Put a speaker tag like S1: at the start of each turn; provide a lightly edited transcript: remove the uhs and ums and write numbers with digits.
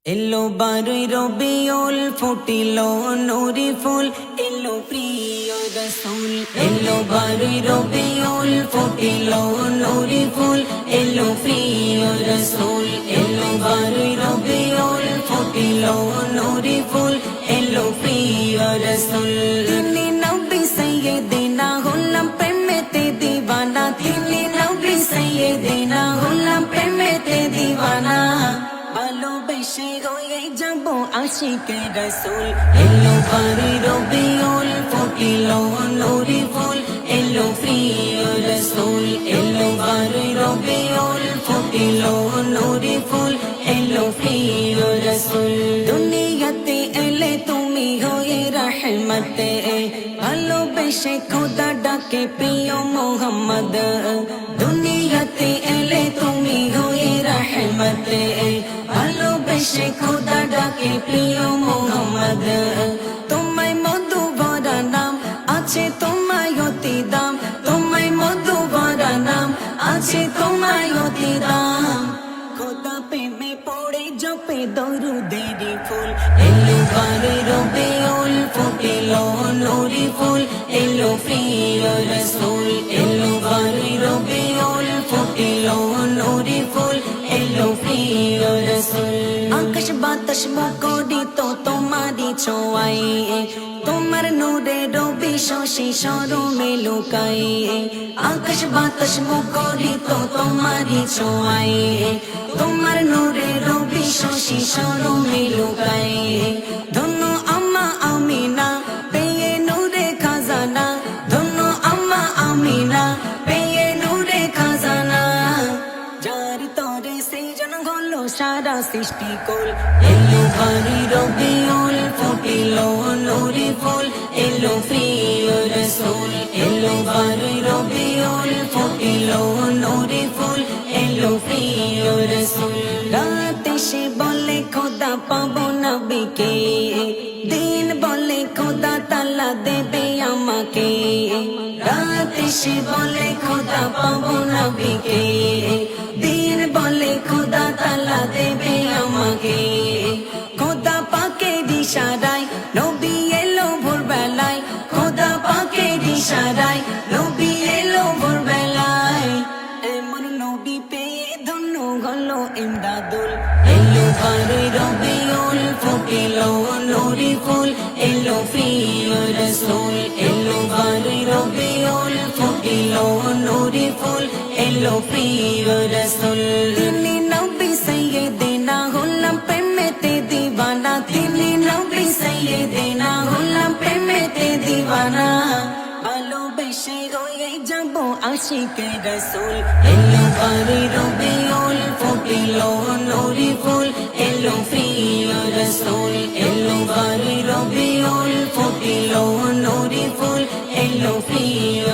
S1: এলো বারুই রবিউল ফুটিলো নুরি ফুল এলো প্রিয় রাসূল এলো বারুই রবিউল ফুটিলো নুরি ফুল এলো প্রিয় রাসূল এলো বারুই রবিউল ফুটিলো নুরি ফুল এলো প্রিয় রাসূল তিনি নবী সাইয়্যিদিনা হলাম প্রেমেতে দিওয়ানা তিনি নবী সাইয়্যিদিনা হলাম প্রেমেতে দিওয়ানা ভালোবেসে হয়ে যাব আশিকে রাসূল এলো বারুই রবিউল ফুটিলো নুরি ফুল এলো প্রিয় রাসূল এলো বারুই রবিউল ফুটিলো নুরি ফুল এলো প্রিয় রাসূল দুনিয়াতে এলে তুমি হয়ে রহমতে ভালোবেসে খোদা ডাকে প্রিয় মোহাম্মদ দুনিয়াতে এলে তুমি হয়ে রহমতে ভালোবেসে খোদা ডাকে প্রিয় মোহাম্মদ তোমায় মধু ভরা নাম আছে তোমায় অতি দাম তোমায় মধু ভরা নাম আছে তোমায় অতি দাম খোদা প্রেমে পড়ে জপে দরুদেরি ফুল এলো বারুই রবিউল ফুটিলো নুরি ফুল এলো প্রিয় রাসূল এলো বারুই রবিউল ফুটিলো নুরি ফুল এলো প্রিয় রাসূল আকাশ বাতাস মুখরিত তোমারই ছোঁয়ায় তোমার নূরে রবি শশী শরমে লুকাই আকাশ বাতাস মুখরিত তোমারই ছোঁয়ায় তোমার নূরে রবি শশী শরমে লুকাই ধন্য আম্মা আমিনা পেয়ে নূরে খাজানা ধন্য আম্মা আমিনা পেয়ে নূরে খাজানা যার তরে সৃজন হলো সারা সৃষ্টি কুল এলো বারুই রবিউল ফুটিলো নুরি ফুল এলো প্রিয় রাসূল এলো বারুই রবিউল ফুটিলো নুরি ফুল এলো প্রিয় রাসূল রাত এসে বলে খোদা পাবো নবীকে দিন বলে খোদা তাআলা দেবে আমাকে রাত এসে বলে খোদা পাবো নবীকে দিন বলে খোদা তাআলা দেবে আমাকে খোদা পাকের ইশারায় নবী এলো ভোরবেলায় খোদা পাকের ইশারায় নবী এলো ভোরবেলায় এমন নবী পেয়ে ধন্য হলো ইমদাদুল এলো বারুই রবিউল ফুটিলো নুরি ফুল এলো প্রিয় রাসূল এলো বারুই রবিউল ফুটিলো নুরি ফুল এলো প্রিয় রাসূল তিনি নবী সাইয়্যিদিনা হলাম প্রেমেতে দিওয়ানা তিনি নবী সাইয়্যিদিনা হলাম প্রেমেতে দিওয়ানা ভালোবেসে হয়ে যাব আশিকে রাসূল এলো বারুই রবিউল ফুটিলো নুরি ফুল এলো প্রিয় রাসূল এলো বারুই রবিউল ফুটিলো নুরি ফুল এলো প্রিয়